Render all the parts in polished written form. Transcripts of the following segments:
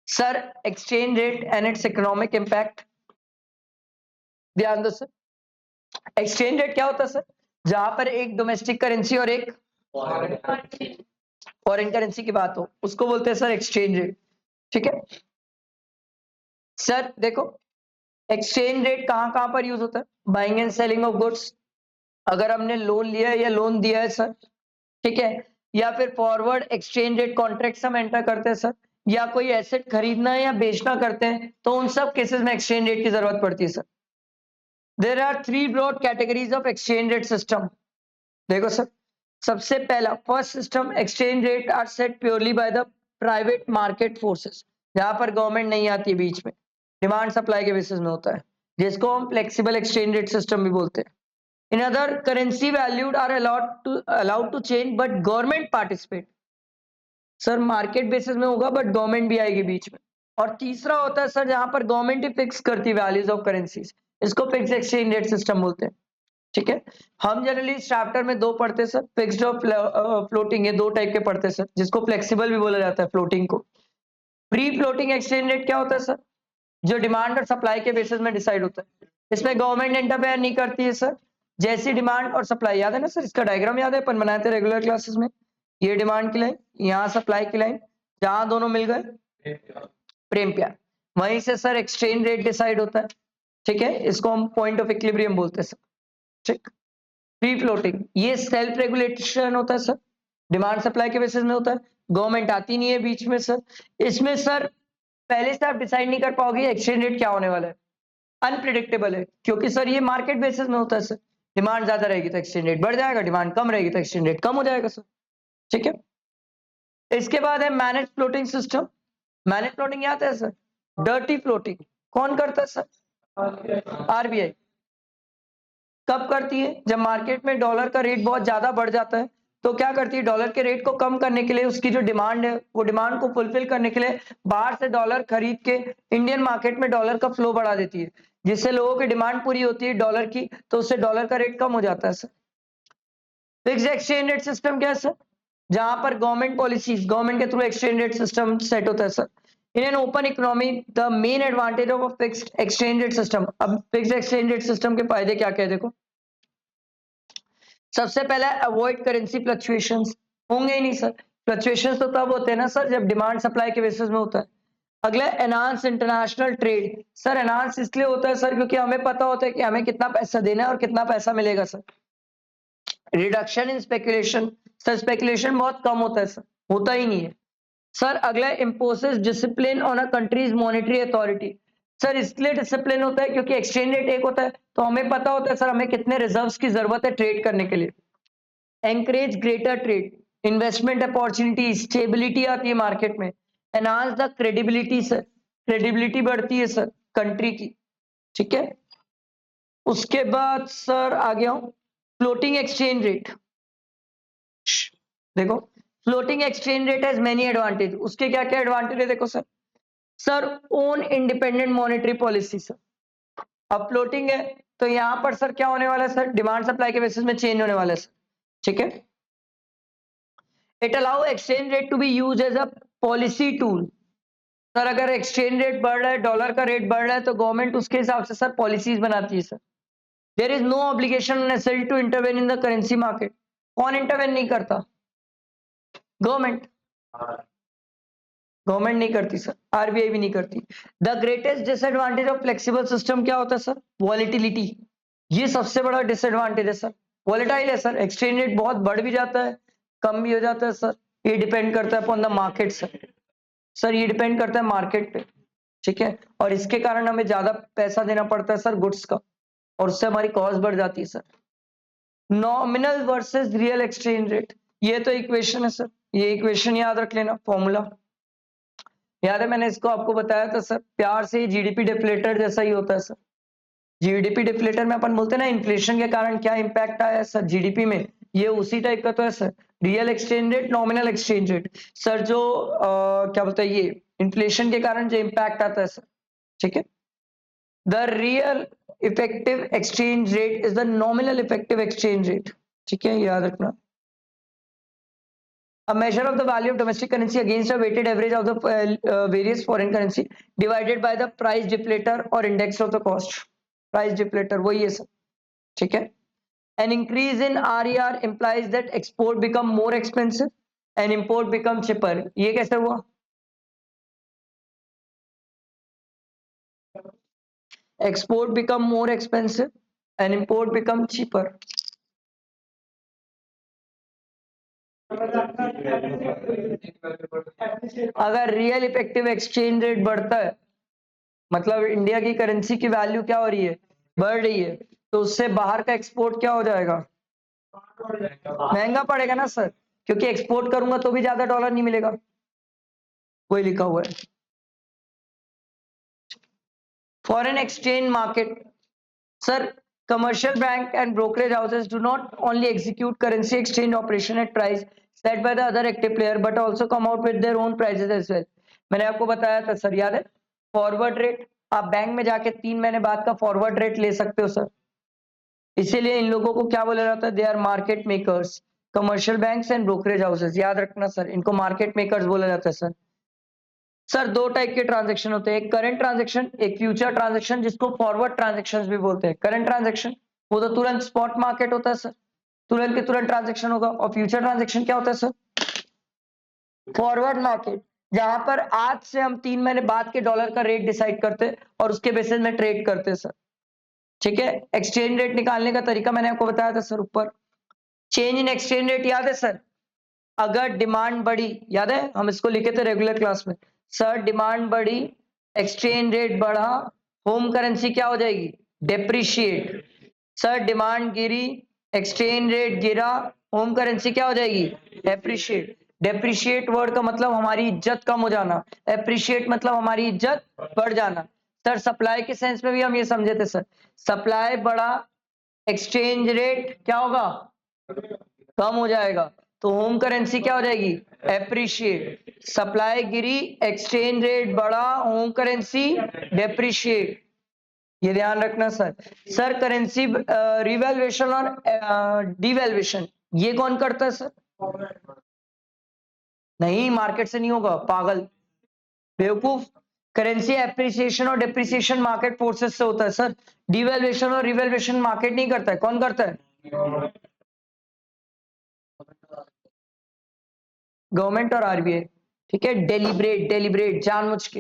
Sir exchange rate and it's economic impact, ध्यान दो sir. Exchange rate क्या होता है सर? जहां पर एक डोमेस्टिक करेंसी और एक फॉरेन करेंसी की बात हो, उसको बोलते हैं सर एक्सचेंज रेट। ठीक है सर, देखो एक्सचेंज रेट कहां कहां पर यूज होता है? Buying and selling of goods, अगर हमने लोन लिया है या लोन दिया है सर, ठीक है, या फिर फॉरवर्ड एक्सचेंज रेट कॉन्ट्रैक्ट हम एंटर करते हैं सर, या कोई एसेट खरीदना या बेचना करते हैं, तो उन सब केसेस में एक्सचेंज रेट की जरूरत पड़ती है sir. There are three broad categories of exchange rate system. देखो सर, सबसे पहला first system, exchange rate are set purely by the private market forces, जहां पर गवर्नमेंट नहीं आती है बीच में, डिमांड सप्लाई के बेसिस में होता है, जिसको हम फ्लेक्सिबल एक्सचेंज रेट सिस्टम भी बोलते हैं। In other, currency valued are allowed to change, but government participate. Sir market basis में होगा बट गवर्नमेंट भी आएगी बीच में। और तीसरा होता है सर जहां पर गवर्नमेंट ही फिक्स करती है वैल्यूज ऑफ करेंसीज, इसको फिक्स एक्सचेंज रेट सिस्टम बोलते हैं। ठीक है, हम जनरली इस चैप्टर में दो पढ़ते हैं सर, फिक्स्ड और फ्लोटिंग, ये दो टाइप के पढ़ते हैं सर, जिसको फ्लेक्सिबल भी बोला जाता है फ्लोटिंग को। फ्री फ्लोटिंग एक्सचेंज रेट क्या होता है सर? जो डिमांड और सप्लाई के बेसिस में डिसाइड होता है, इसमें गवर्नमेंट इंटरफेयर नहीं करती है सर। जैसी डिमांड और सप्लाई, याद है ना सर, इसका डायग्राम याद है, अपन बनाए थे रेगुलर क्लासेस में। ये डिमांड की लाइन, यहाँ सप्लाई की लाइन, जहां दोनों मिल गए प्रेम प्यार, वहीं से सर एक्सचेंज रेट डिसाइड होता है। ठीक है, इसको हम पॉइंट ऑफ इक्विलिब्रियम बोलते हैं सर। ठीक, फ्री फ्लोटिंग ये सेल्फ रेगुलेशन होता है सर, डिमांड सप्लाई के बेसिस में होता है, गवर्नमेंट आती नहीं है बीच में सर। इसमें सर पहले से आप डिसाइड नहीं कर पाओगे एक्सचेंज रेट क्या होने वाला है, अनप्रिडिक्टेबल है, क्योंकि सर ये मार्केट बेसिस में होता है सर। डिमांड ज्यादा रहेगी तो एक्सचेंज रेट बढ़ जाएगा, डिमांड कम रहेगी तो एक्सचेंज रेट कम हो जाएगा सर। ठीक है, इसके बाद है manage floating system. Manage floating याद है सर? डर्टी फ्लोटिंग कौन करता है सर? आरबीआई। कब करती है? जब मार्केट में डॉलर का रेट बहुत ज्यादा बढ़ जाता है, तो क्या करती है, डॉलर के रेट को कम करने के लिए, उसकी जो डिमांड है वो डिमांड को फुलफिल करने के लिए बाहर से डॉलर खरीद के इंडियन मार्केट में डॉलर का फ्लो बढ़ा देती है, जिससे लोगों की डिमांड पूरी होती है डॉलर की, तो उससे डॉलर का रेट कम हो जाता है sir. Fix exchange rate system क्या है सर? जहां पर गवर्नमेंट पॉलिसीज, गवर्नमेंट के through exchange rate system set होता है sir. In an open economy the main advantage of a fixed exchange rate system. अब फिक्स्ड एक्सचेंज रेट सिस्टम के फायदे क्या क्या है देखो। सबसे पहला अवॉइड करेंसी फ्लक्चुएशंस, होंगे ही नहीं सर। फ्लक्चुएशंस तो तब होते हैं ना सर जब डिमांड सप्लाई के बेसिस में होता है। अगला enhance international trade. Sir enhance इसलिए होता है सर क्योंकि हमें पता होता है कि हमें कितना पैसा देना है और कितना पैसा मिलेगा sir. Reduction in speculation, sir speculation बहुत कम होता है सर, होता ही नहीं है सर। अगला imposes discipline on a countries monetary authority. Sir इसलिए डिसिप्लिन होता है क्योंकि एक्सचेंज रेट एक होता है, तो हमें पता होता है सर हमें कितने रिजर्व्स की जरूरत है ट्रेड करने के लिए। Encourage greater trade, investment opportunity, stability आती है मार्केट में। Enhance the credibility sir, credibility बढ़ती है सर कंट्री की। ठीक है, उसके बाद सर आ गया हूं फ्लोटिंग एक्सचेंज रेट। देखो floating exchange rate has many advantage, उसके क्या क्या एडवांटेज है देखो सर। Sir own independent monetary policy sir. अब फ्लोटिंग है तो यहां पर सर क्या होने वाला है सर, डिमांड सप्लाई के बेसिस में चेंज होने वाला है सर। ठीक है, it allow exchange rate to be use as a policy tool. Sir अगर एक्सचेंज रेट बढ़ रहा है, डॉलर का रेट बढ़ रहा है, तो गवर्नमेंट उसके हिसाब से सर पॉलिसीज बनाती है sir. There is no obligation necessary to intervene in the currency market. कौन इंटरवेन नहीं करता? गवर्नमेंट। गवर्नमेंट नहीं करती सर, आरबीआई भी नहीं करती। The greatest disadvantage of flexible system क्या होता है सर? वॉलिटिलिटी, ये सबसे बड़ा डिसएडवांटेज है सर। वॉलेटाइल है सर, एक्सचेंज रेट बहुत बढ़ भी जाता है, कम भी हो जाता है सर। ये डिपेंड करता है upon the market sir. Sir ये डिपेंड करता है मार्केट पे। ठीक है, और इसके कारण हमें ज्यादा पैसा देना पड़ता है सर गुड्स का, और उससे हमारी कॉस्ट बढ़ जाती है sir. Nominal versus real exchange rate, ये तो इक्वेशन है सर, ये इक्वेशन याद रख लेना, फॉर्मूला याद है, मैंने इसको आपको बताया था सर, प्यार से जीडीपी डिफ्लेटर जैसा ही होता है सर। जीडीपी डिफ्लेटर में अपन बोलते हैं ना इन्फ्लेशन के कारण क्या इंपैक्ट आया सर जीडीपी में, ये उसी टाइप का तो है sir. Real exchange rate, nominal exchange rate sir, जो क्या बोलते हैं, ये इन्फ्लेशन के कारण जो इंपैक्ट आता है सर। ठीक है, the real effective exchange rate is the nominal effective exchange rate. ठीक है, याद रखना। A measure of the value of domestic currency against a weighted average of the various foreign currency divided by the price deflator or index of the cost. Price deflator वही है sir, ठीक है. An increase in RER implies that export become more expensive and import become cheaper. ये कैसे हुआ? Export become more expensive and import become cheaper. अगर real effective exchange rate बढ़ता है, मतलब इंडिया की करेंसी की वैल्यू क्या हो रही है, बढ़ रही है, तो उससे बाहर का एक्सपोर्ट क्या हो जाएगा, महंगा पड़ेगा ना सर, क्योंकि एक्सपोर्ट करूंगा तो भी ज्यादा डॉलर नहीं मिलेगा. वही लिखा हुआ है. Foreign exchange market. Sir, commercial bank and brokerage houses do not only execute currency exchange operation at price set by the other active player but also come out with their own prices as well. मैंने आपको बताया था sir, याद है, forward rate. आप bank में जाके 3 महीने बाद का फॉरवर्ड रेट ले सकते हो सर. इसीलिए इन लोगों को क्या बोला जाता है, they are market makers. Commercial banks and brokerage houses, याद रखना सर, इनको मार्केट मेकर्स बोला जाता है सर. सर, 2 टाइप के ट्रांजैक्शन होते हैं, एक करंट ट्रांजैक्शन, एक फ्यूचर ट्रांजैक्शन, जिसको फॉरवर्ड ट्रांजैक्शंस भी बोलते हैं. करंट ट्रांजैक्शन वो तो तुरंत स्पॉट मार्केट होता है सर, तुरंत के तुरंत ट्रांजैक्शन होगा. और फ्यूचर ट्रांजैक्शन क्या होता है सर, फॉरवर्ड मार्केट, जहां पर आज से हम 3 महीने बाद के डॉलर का रेट डिसाइड करते हैं और उसके बेसिस में ट्रेड करते हैं सर. ठीक है. एक्सचेंज रेट निकालने का तरीका मैंने आपको बताया था सर ऊपर. चेंज इन एक्सचेंज रेट याद है सर, अगर डिमांड बढ़ी, याद है हम इसको लिखे थे रेगुलर क्लास में, सर डिमांड बढ़ी, एक्सचेंज रेट बढ़ा, होम करेंसी क्या हो जाएगी, डेप्रिशिएट. सर डिमांड गिरी, एक्सचेंज रेट गिरा, होम करेंसी क्या हो जाएगी, डेप्रिशिएट. डेप्रिशिएट वर्ड का मतलब हमारी इज्जत कम हो जाना, एप्रिशिएट मतलब हमारी इज्जत बढ़ जाना. सर सप्लाई के सेंस में भी हम ये समझे थे सर, सप्लाई बढ़ा, एक्सचेंज रेट क्या होगा, कम हो जाएगा, तो होम करेंसी क्या हो जाएगी, एप्रिशिएट. सप्लाई गिरी, एक्सचेंज रेट बढ़ा, होम करेंसी डेप्रिशिएट. ये ध्यान रखना सर. सर करेंसी रिवैल्यूएशन और डिवैल्यूएशन ये कौन करता है सर, नहीं मार्केट से नहीं होगा, पागल बेवकूफ. करेंसी एप्रिसिएशन और डेप्रिसिएशन मार्केट फोर्सेस से होता है सर. डिवैल्यूएशन और रिवैल्यूएशन मार्केट नहीं करता है, कौन करता है, गवर्नमेंट और आरबीआई. ठीक है. डेलिब्रेट, डेलिब्रेट जानबूझ के,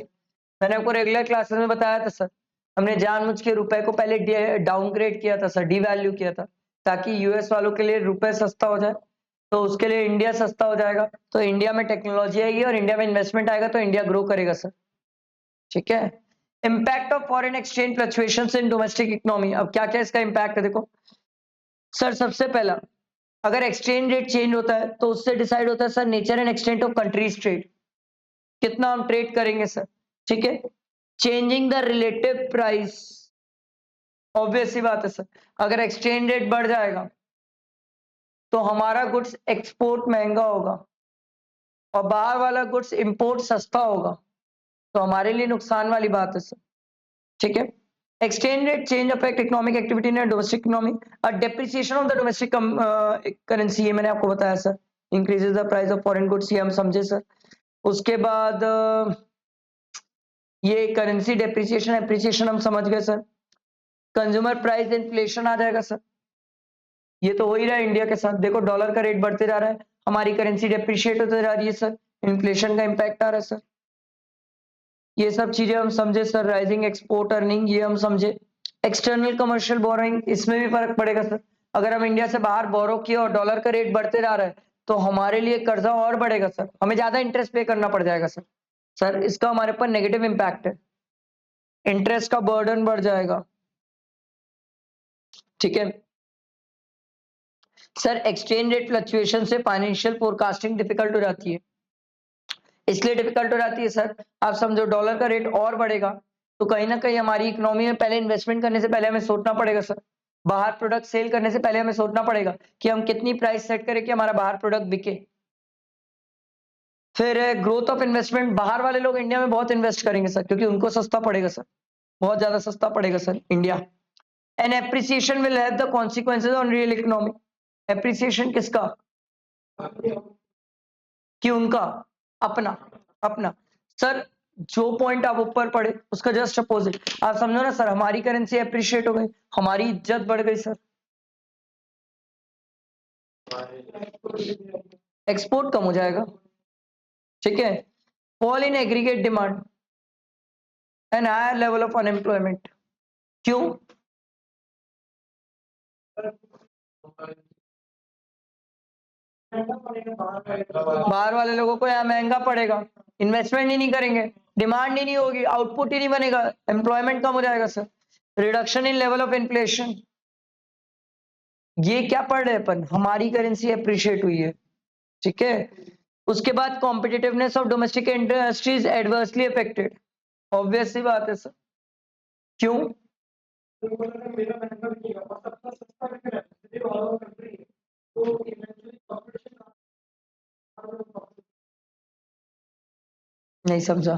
मैंने आपको रेगुलर क्लासेस में बताया था सर, हमने जानबूझ के रुपए को पहले डाउनग्रेड किया था सर, डिवैल्यू किया था, ताकि यूएस वालों के लिए रुपए सस्ता हो जाए, तो उसके लिए इंडिया सस्ता हो जाएगा, तो इंडिया में टेक्नोलॉजी आएगी और इंडिया में इन्वेस्टमेंट आएगा, तो इंडिया ग्रो करेगा सर. ठीक है. Impact of foreign exchange fluctuations in domestic economy. अब क्या क्या इसका इम्पैक्ट है, देखो सर. सबसे पहला, अगर एक्सचेंज रेट चेंज होता है तो उससे डिसाइड होता है sir nature and extent of country's trade, कितना हम ट्रेड करेंगे सर. ठीक है. Changing the relative price, obvious सी बात है सर, अगर एक्सचेंज रेट बढ़ जाएगा तो हमारा गुड्स एक्सपोर्ट महंगा होगा और बाहर वाला गुड्स इंपोर्ट सस्ता होगा, तो हमारे लिए नुकसान वाली बात है सर. ठीक है. Exchange rate change affect economic activity in domestic economy. और depreciation of the domestic currency, ये मैंने आपको बताया sir, increases the price of foreign goods, ये हम समझे सर. उसके बाद ये करेंसी डेप्रिसिएशन एप्रिसिएशन हम समझ गए सर. कंज्यूमर प्राइस इन्फ्लेशन आ जाएगा सर, ये तो हो ही रहा है इंडिया के साथ. देखो डॉलर का रेट बढ़ते जा रहा है, हमारी करेंसी डेप्रिशिएट होते जा रही है सर, इन्फ्लेशन का इम्पैक्ट आ रहा है सर. ये सब चीजें हम समझे सर. राइजिंग एक्सपोर्ट अर्निंग, ये हम समझे. एक्सटर्नल कमर्शियल बोरोइंग, इसमें भी फर्क पड़ेगा सर. अगर हम इंडिया से बाहर बोरो किए और डॉलर का रेट बढ़ते जा रहा है तो हमारे लिए कर्जा और बढ़ेगा सर, हमें ज्यादा इंटरेस्ट पे करना पड़ जाएगा सर. सर इसका हमारे पर नेगेटिव इम्पैक्ट है, इंटरेस्ट का बर्डन बढ़ जाएगा. ठीक है. सर एक्सचेंज रेट फ्लक्चुएशन से फाइनेंशियल फोरकास्टिंग डिफिकल्ट हो जाती है. इसलिए डिफिकल्ट हो जाती है सर, आप समझो डॉलर का रेट और बढ़ेगा तो कहीं ना कहीं हमारी इकोनॉमी में पहले इन्वेस्टमेंट करने से पहले हमें सोचना पड़ेगा सर, बाहर प्रोडक्ट सेल करने से पहले हमें सोचना पड़ेगा कि हम कितनी प्राइस सेट करें कि हमारा बाहर प्रोडक्ट बिके. फिर ग्रोथ ऑफ इन्वेस्टमेंट, बाहर वाले लोग इंडिया में बहुत इन्वेस्ट करेंगे सर, क्योंकि उनको सस्ता पड़ेगा सर, बहुत ज्यादा सस्ता पड़ेगा sir India. And appreciation will have the consequences on real economy. Appreciation किसका, कि उनका अपना अपना सर जो पॉइंट आप ऊपर पढ़े उसका जस्ट अपोजिट आप समझो ना सर, हमारी करेंसी अप्रिशिएट हो गई, हमारी इज्जत बढ़ गई सर, एक्सपोर्ट कम हो जाएगा, ठीक है। Fall in aggregate demand and higher level of unemployment, क्यों? बाहर वाले लोगों को यहाँ महंगा पड़ेगा, इन्वेस्टमेंट ही नहीं करेंगे, डिमांड ही नहीं होगी, आउटपुट ही नहीं बनेगा, एम्प्लॉयमेंट कम हो जाएगा sir, reduction in level of inflation. ये क्या पढ़ रहे हैं अपन, हमारी करेंसी अप्रिशिएट हुई है, ठीक है। उसके बाद competitiveness of domestic industries adversely affected, obvious सी बात है सर, क्यों? नहीं समझा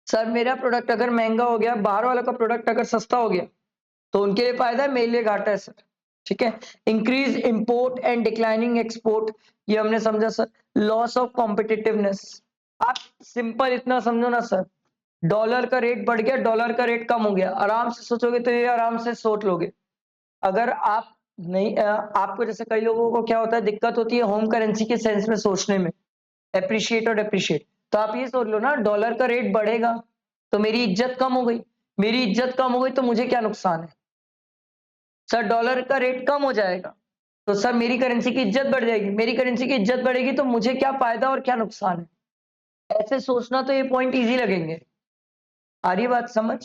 सर, मेरा प्रोडक्ट अगर महंगा हो गया, बाहर वालों का प्रोडक्ट अगर सस्ता हो गया तो उनके लिए फायदा है, मेरे लिए घाटा है सर, ठीक है। Increase import and declining export, ये हमने समझा सर। लॉस ऑफ कॉम्पिटिटिवनेस, आप सिंपल इतना समझो ना सर, डॉलर का रेट बढ़ गया, डॉलर का रेट कम हो गया, आराम से सोचोगे तो ये आराम से सोच लोगे। अगर आप नहीं आपको जैसे कई लोगों को क्या होता है, दिक्कत होती है होम करेंसी के सेंस में सोचने में, एप्रिशिएट और डेप्रिशिएट, तो आप ये सोच लो ना, डॉलर का रेट बढ़ेगा तो मेरी इज्जत कम हो गई, मेरी इज्जत कम हो गई तो मुझे क्या नुकसान है सर, डॉलर का रेट कम हो जाएगा तो सर मेरी करेंसी की इज्जत बढ़ जाएगी, मेरी करेंसी की इज्जत बढ़ेगी तो मुझे क्या फायदा और क्या नुकसान है, ऐसे सोचना तो ये पॉइंट इजी लगेंगे। आ रही बात समझ,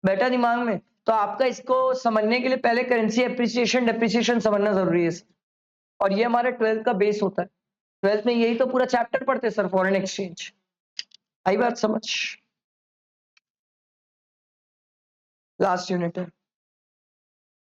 बैठा दिमाग में? तो आपका इसको समझने के लिए पहले करेंसी एप्रिसिएशन डेप्रिसिएशन समझना जरूरी है सर, और ये हमारे 12th का बेस होता है, 12th में यही तो पूरा चैप्टर पढ़ते हैं सर, फॉरेन एक्सचेंज। आई बात समझ, लास्ट यूनिट है।